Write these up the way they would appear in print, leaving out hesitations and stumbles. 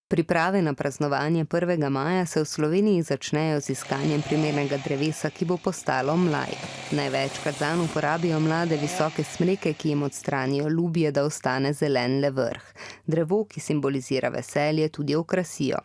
Priprave na praznovanje 1. maja se v Sloveniji začnejo z iskanjem primernega drevesa, ki bo postalo mlaj. Največkrat zanj uporabijo mlade visoke smreke, ki jim odstranijo lubje, da ostane zelen le vrh. Drevo, ki simbolizira veselje, tudi okrasijo.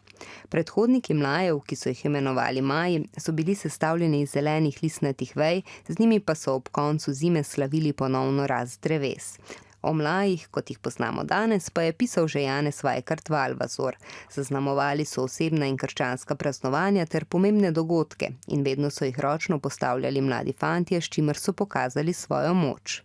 Predhodniki mlajev, ki so jih imenovali maji, so bili sestavljeni iz zelenih listnatih vej, z njimi pa so ob koncu zime slavili ponovno rast dreves. O mlajih, kot jih poznamo danes, pa je pisal že Janez Vajkard Valvazor. Zaznamovali so osebna in krščanska praznovanja ter pomembne dogodke in vedno so jih ročno postavljali mladi fantje, s čimer so pokazali svojo moč.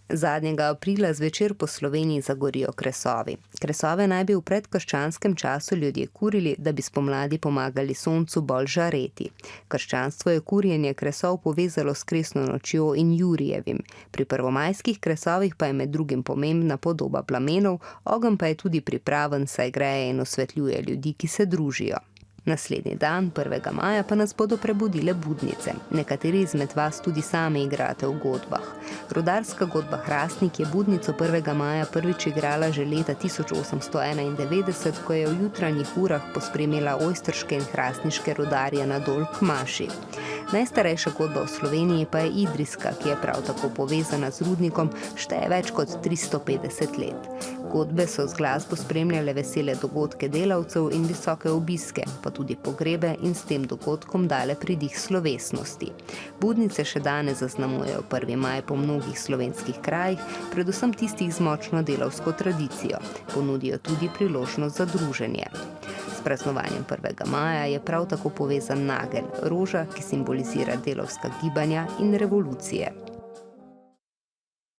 Zadnjega aprila zvečer po Sloveniji zagorijo kresovi. Kresove naj bi v predkrščanskem času ljudje kurili, da bi spomladi pomagali soncu bolj žareti. Krščanstvo je kurjenje kresov povezalo s kresno nočjo in Jurijevim. Pri prvomajskih kresovih pa je med drugim pomembna podoba plamenov, ogenj pa je tudi pripraven, saj greje in osvetljuje ljudi, ki se družijo. Naslednji dan, 1. maja, pa nas bodo prebudile budnice. Nekateri izmed vas tudi sami igrate v godbah. Rudarska godba Hrastnik je budnico 1. maja prvič igrala že leta 1891, ko je v jutranjih urah pospremila ojstrške in hrastniške rudarje na Dol k maši. Najstarejša godba v Sloveniji pa je idrijska, ki je prav tako povezana z rudnikom, šteje več kot 350 let. Godbe so z glasbo spremljale vesele dogodke delavcev in visoke obiske, pa tudi pogrebe in s tem dogodkom dale pridih slovesnosti. Budnice še danes zaznamujejo 1. maj po mnogih slovenskih krajih, predvsem tistih z močno delavsko tradicijo. Ponudijo tudi priložnost za druženje. S praznovanjem 1. maja je prav tako povezan nagelj, roža, ki simbolizira delavska gibanja in revolucije.